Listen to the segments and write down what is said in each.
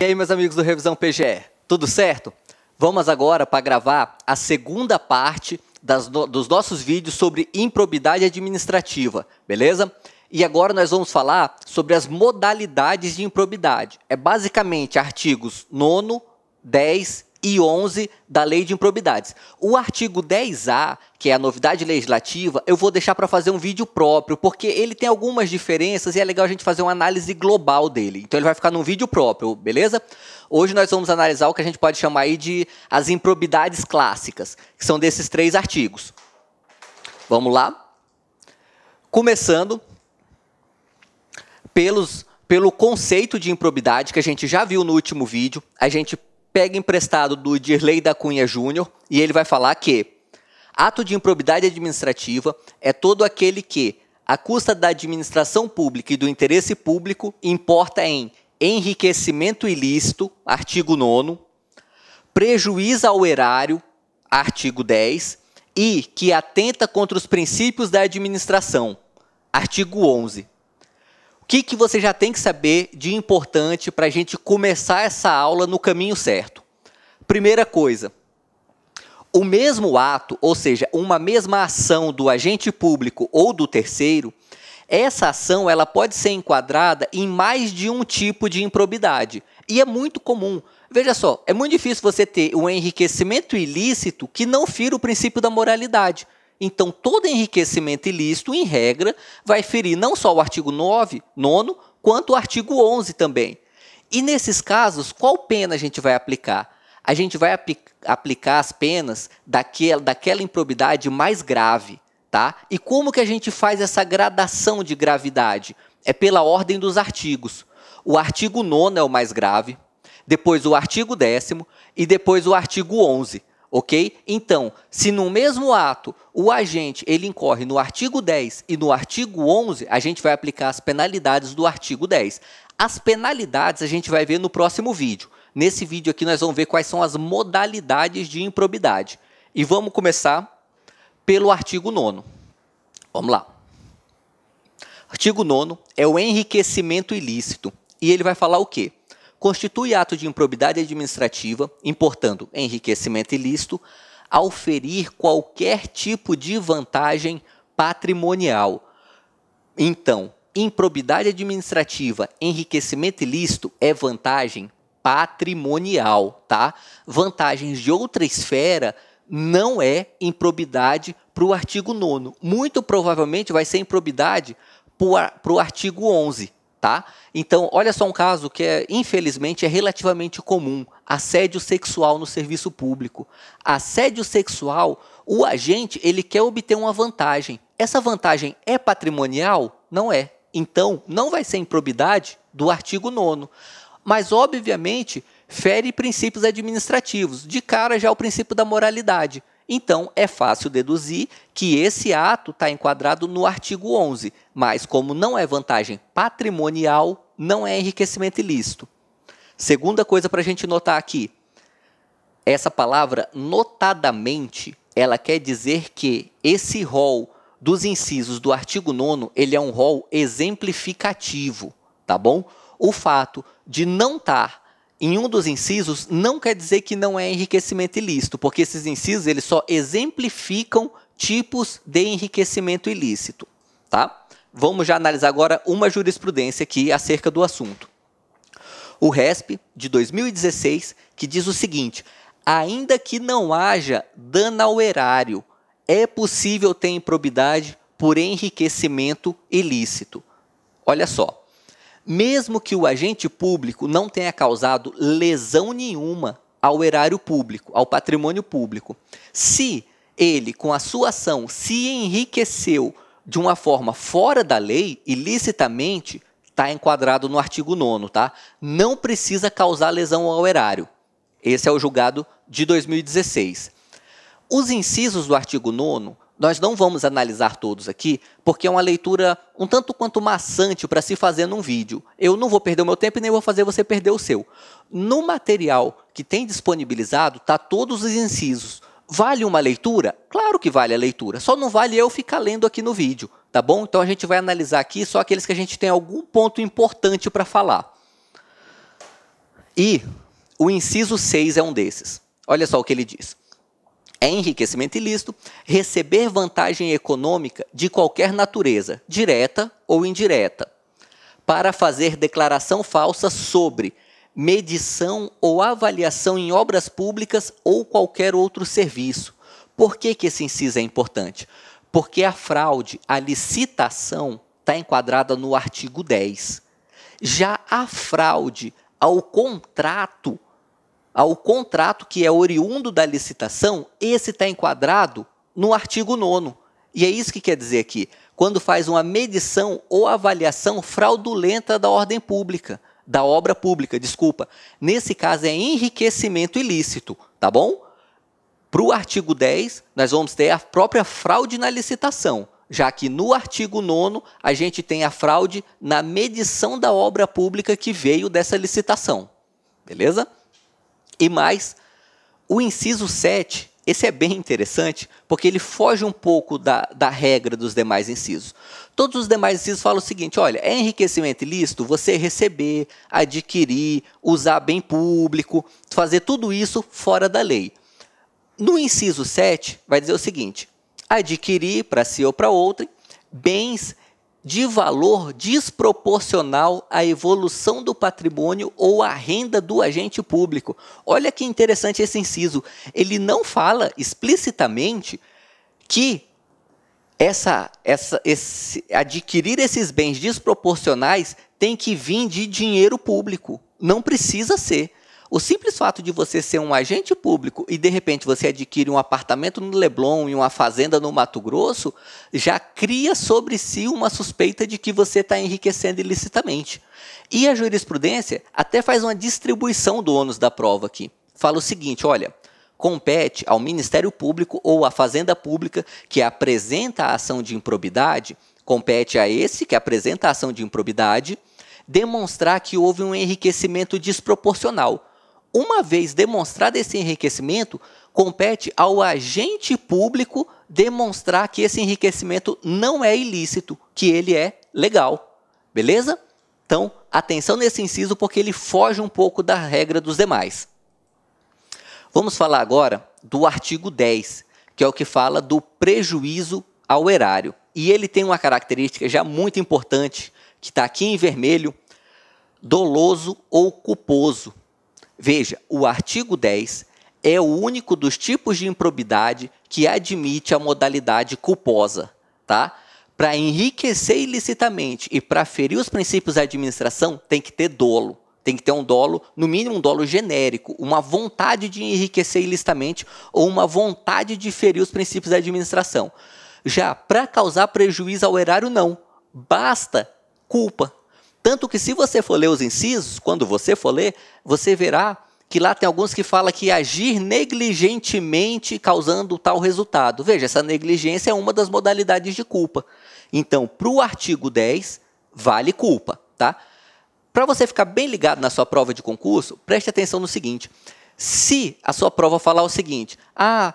E aí, meus amigos do Revisão PGE, tudo certo? Vamos agora para gravar a segunda parte dos nossos vídeos sobre improbidade administrativa, beleza? E agora nós vamos falar sobre as modalidades de improbidade. É basicamente artigos 9º, 10 e 11 da Lei de Improbidades. O artigo 10A, que é a novidade legislativa, eu vou deixar para fazer um vídeo próprio, porque ele tem algumas diferenças e é legal a gente fazer uma análise global dele. Então ele vai ficar num vídeo próprio, beleza? Hoje nós vamos analisar o que a gente pode chamar aí de as improbidades clássicas, que são desses 3 artigos. Vamos lá? Começando pelo conceito de improbidade, que a gente já viu no último vídeo. A gente pega emprestado do Dirley da Cunha Júnior, e ele vai falar que ato de improbidade administrativa é todo aquele que, à custa da administração pública e do interesse público, importa em enriquecimento ilícito, artigo 9º, prejuízo ao erário, artigo 10, e que atenta contra os princípios da administração, artigo 11. O que você já tem que saber de importante para a gente começar essa aula no caminho certo? Primeira coisa, o mesmo ato, ou seja, uma mesma ação do agente público ou do terceiro, essa ação ela pode ser enquadrada em mais de um tipo de improbidade. E é muito comum. Veja só, é muito difícil você ter um enriquecimento ilícito que não fira o princípio da moralidade. Então, todo enriquecimento ilícito, em regra, vai ferir não só o artigo 9º, quanto o artigo 11 também. E nesses casos, qual pena a gente vai aplicar? A gente vai aplicar as penas daquela improbidade mais grave, tá? E como que a gente faz essa gradação de gravidade? É pela ordem dos artigos. O artigo 9º é o mais grave, depois o artigo 10º e depois o artigo 11º. Ok? Então, se no mesmo ato o agente ele incorre no artigo 10 e no artigo 11, a gente vai aplicar as penalidades do artigo 10. As penalidades a gente vai ver no próximo vídeo. Nesse vídeo aqui nós vamos ver quais são as modalidades de improbidade. E vamos começar pelo artigo 9º. Vamos lá. Artigo 9º é o enriquecimento ilícito. E ele vai falar o quê? Constitui ato de improbidade administrativa, importando enriquecimento ilícito, ao ferir qualquer tipo de vantagem patrimonial. Então, improbidade administrativa, enriquecimento ilícito é vantagem patrimonial, tá? Vantagens de outra esfera não é improbidade para o artigo 9º. Muito provavelmente vai ser improbidade para o artigo 11. Tá? Então, olha só um caso que, infelizmente, é relativamente comum. Assédio sexual no serviço público. Assédio sexual, o agente ele quer obter uma vantagem. Essa vantagem é patrimonial? Não é. Então, não vai ser improbidade do artigo 9º. Mas, obviamente, fere princípios administrativos. De cara, já o princípio da moralidade. Então, é fácil deduzir que esse ato está enquadrado no artigo 11, mas como não é vantagem patrimonial, não é enriquecimento ilícito. Segunda coisa para a gente notar aqui, essa palavra notadamente, ela quer dizer que esse rol dos incisos do artigo 9º, ele é um rol exemplificativo, tá bom? O fato de não estar em um dos incisos não quer dizer que não é enriquecimento ilícito, porque esses incisos eles só exemplificam tipos de enriquecimento ilícito. Tá? Vamos já analisar agora uma jurisprudência aqui acerca do assunto. O RESP de 2016, que diz o seguinte, ainda que não haja dano ao erário, é possível ter improbidade por enriquecimento ilícito. Olha só. Mesmo que o agente público não tenha causado lesão nenhuma ao erário público, ao patrimônio público, se ele, com a sua ação, se enriqueceu de uma forma fora da lei, ilicitamente, está enquadrado no artigo 9º, tá? Não precisa causar lesão ao erário. Esse é o julgado de 2016. Os incisos do artigo 9º, nós não vamos analisar todos aqui, porque é uma leitura um tanto quanto maçante para se fazer num vídeo. Eu não vou perder o meu tempo e nem vou fazer você perder o seu. No material que tem disponibilizado, está todos os incisos. Vale uma leitura? Claro que vale a leitura, só não vale eu ficar lendo aqui no vídeo, tá bom? Então a gente vai analisar aqui só aqueles que a gente tem algum ponto importante para falar. E o inciso 6 é um desses. Olha só o que ele diz. É enriquecimento ilícito receber vantagem econômica de qualquer natureza, direta ou indireta, para fazer declaração falsa sobre medição ou avaliação em obras públicas ou qualquer outro serviço. Por que esse inciso é importante? Porque a fraude, a licitação, está enquadrada no artigo 10. Já a fraude ao contrato que é oriundo da licitação, esse está enquadrado no artigo 9º. E é isso que quer dizer aqui, quando faz uma medição ou avaliação fraudulenta da ordem pública, da obra pública, desculpa. Nesse caso é enriquecimento ilícito, tá bom? Para o artigo 10, nós vamos ter a própria fraude na licitação, já que no artigo 9º a gente tem a fraude na medição da obra pública que veio dessa licitação. Beleza? E mais, o inciso 7, esse é bem interessante, porque ele foge um pouco da regra dos demais incisos. Todos os demais incisos falam o seguinte, olha, é enriquecimento ilícito você receber, adquirir, usar bem público, fazer tudo isso fora da lei. No inciso 7, vai dizer o seguinte, adquirir para si ou para outrem bens de valor desproporcional à evolução do patrimônio ou à renda do agente público. Olha que interessante esse inciso. Ele não fala explicitamente que adquirir esses bens desproporcionais tem que vir de dinheiro público. Não precisa ser. O simples fato de você ser um agente público e, de repente, você adquire um apartamento no Leblon e uma fazenda no Mato Grosso, já cria sobre si uma suspeita de que você está enriquecendo ilicitamente. E a jurisprudência até faz uma distribuição do ônus da prova aqui. Fala o seguinte, olha, compete ao Ministério Público ou à Fazenda Pública que apresenta a ação de improbidade, compete a esse que apresenta a ação de improbidade, demonstrar que houve um enriquecimento desproporcional. Uma vez demonstrado esse enriquecimento, compete ao agente público demonstrar que esse enriquecimento não é ilícito, que ele é legal. Beleza? Então, atenção nesse inciso porque ele foge um pouco da regra dos demais. Vamos falar agora do artigo 10, que é o que fala do prejuízo ao erário. E ele tem uma característica já muito importante, que está aqui em vermelho, doloso ou culposo. Veja, o artigo 10 é o único dos tipos de improbidade que admite a modalidade culposa, tá? Para enriquecer ilicitamente e para ferir os princípios da administração, tem que ter dolo. Tem que ter um dolo, no mínimo um dolo genérico, uma vontade de enriquecer ilicitamente ou uma vontade de ferir os princípios da administração. Já para causar prejuízo ao erário, não. Basta culpa. Tanto que se você for ler os incisos, quando você for ler, você verá que lá tem alguns que falam que agir negligentemente causando tal resultado. Veja, essa negligência é uma das modalidades de culpa. Então, para o artigo 10, vale culpa, tá? Para você ficar bem ligado na sua prova de concurso, preste atenção no seguinte. Se a sua prova falar o seguinte,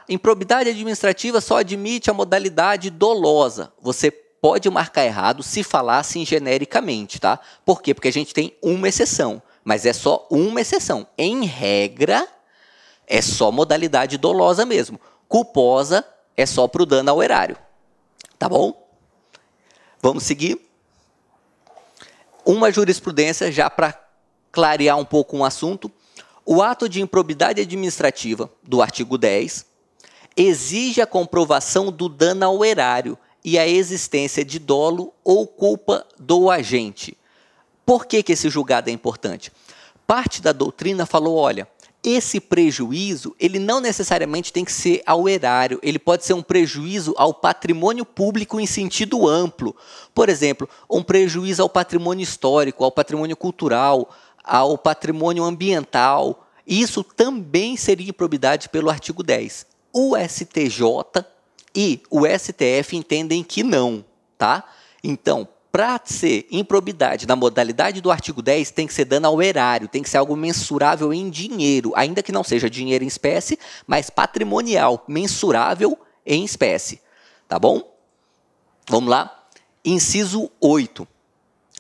improbidade administrativa só admite a modalidade dolosa, você pode marcar errado se falar assim genericamente, tá? Por quê? Porque a gente tem uma exceção, mas é só uma exceção. Em regra, é só modalidade dolosa mesmo. Culposa é só para o dano ao erário. Tá bom? Vamos seguir. Uma jurisprudência, já para clarear um pouco um assunto. O ato de improbidade administrativa, do artigo 10, exige a comprovação do dano ao erário e a existência de dolo ou culpa do agente. Por que esse julgado é importante? Parte da doutrina falou, olha, esse prejuízo, ele não necessariamente tem que ser ao erário, ele pode ser um prejuízo ao patrimônio público em sentido amplo. Por exemplo, um prejuízo ao patrimônio histórico, ao patrimônio cultural, ao patrimônio ambiental. Isso também seria improbidade pelo artigo 10. O STJ e o STF entendem que não, tá? Então, para ser improbidade na modalidade do artigo 10, tem que ser dano ao erário, tem que ser algo mensurável em dinheiro, ainda que não seja dinheiro em espécie, mas patrimonial, mensurável em espécie, tá bom? Vamos lá. Inciso 8.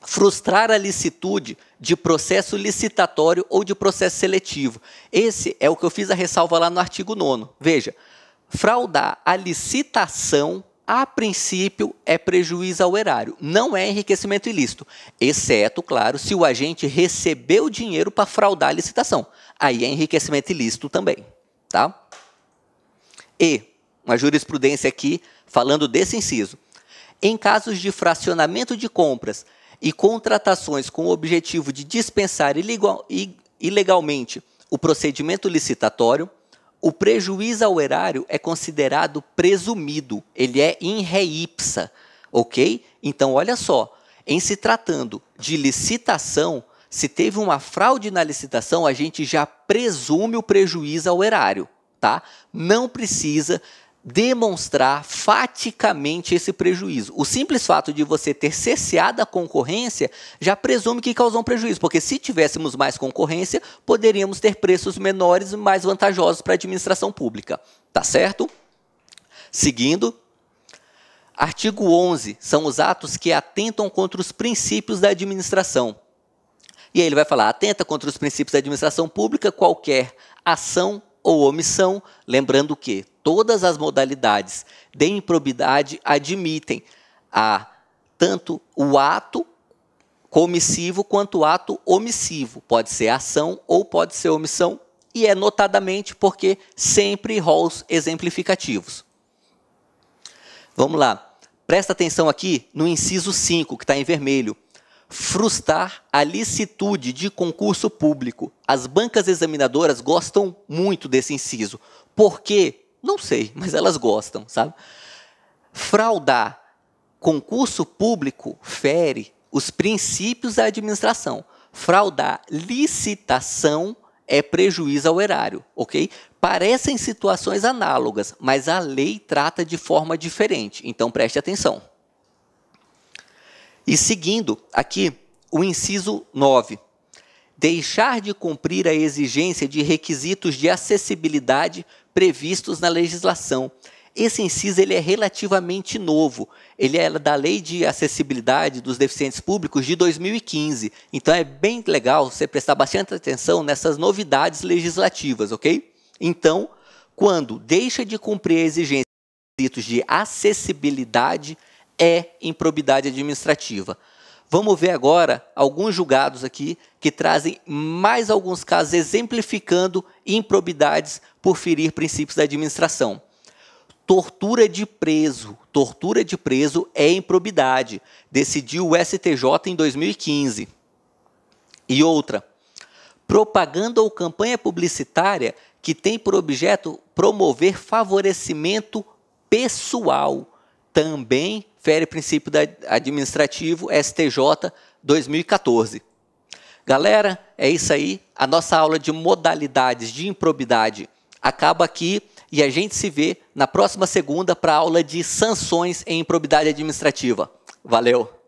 frustrar a licitude de processo licitatório ou de processo seletivo. Esse é o que eu fiz a ressalva lá no artigo 9º. Veja, fraudar a licitação, a princípio, é prejuízo ao erário, não é enriquecimento ilícito, exceto, claro, se o agente recebeu dinheiro para fraudar a licitação. Aí é enriquecimento ilícito também, tá? E uma jurisprudência aqui falando desse inciso. Em casos de fracionamento de compras e contratações com o objetivo de dispensar ilegalmente o procedimento licitatório, o prejuízo ao erário é considerado presumido, ele é in re ipsa, ok? Então, olha só, em se tratando de licitação, se teve uma fraude na licitação, a gente já presume o prejuízo ao erário, tá? Não precisa demonstrar faticamente esse prejuízo. O simples fato de você ter cesseado a concorrência já presume que causou um prejuízo, porque se tivéssemos mais concorrência, poderíamos ter preços menores e mais vantajosos para a administração pública. Tá certo? Seguindo, artigo 11, são os atos que atentam contra os princípios da administração. E aí ele vai falar, atenta contra os princípios da administração pública qualquer ação ou omissão, lembrando que todas as modalidades de improbidade admitem tanto o ato comissivo quanto o ato omissivo. Pode ser ação ou pode ser omissão, e é notadamente porque sempre rolos exemplificativos. Vamos lá, presta atenção aqui no inciso 5, que está em vermelho. Frustrar a licitude de concurso público. As bancas examinadoras gostam muito desse inciso. Por quê? Não sei, mas elas gostam, sabe? Fraudar concurso público fere os princípios da administração. Fraudar licitação é prejuízo ao erário, ok? Parecem situações análogas, mas a lei trata de forma diferente, então preste atenção. E seguindo aqui, o inciso 9. Deixar de cumprir a exigência de requisitos de acessibilidade previstos na legislação. Esse inciso ele é relativamente novo. Ele é da Lei de Acessibilidade dos Deficientes Públicos de 2015. Então, é bem legal você prestar bastante atenção nessas novidades legislativas, ok? Então, quando deixa de cumprir a exigência de requisitos de acessibilidade, é improbidade administrativa. Vamos ver agora alguns julgados aqui que trazem mais alguns casos exemplificando improbidades por ferir princípios da administração. Tortura de preso. Tortura de preso é improbidade. Decidiu o STJ em 2015. E outra, propaganda ou campanha publicitária que tem por objeto promover favorecimento pessoal. Também fere princípio administrativo STJ 2014. Galera, é isso aí. A nossa aula de modalidades de improbidade acaba aqui e a gente se vê na próxima segunda para a aula de sanções em improbidade administrativa. Valeu!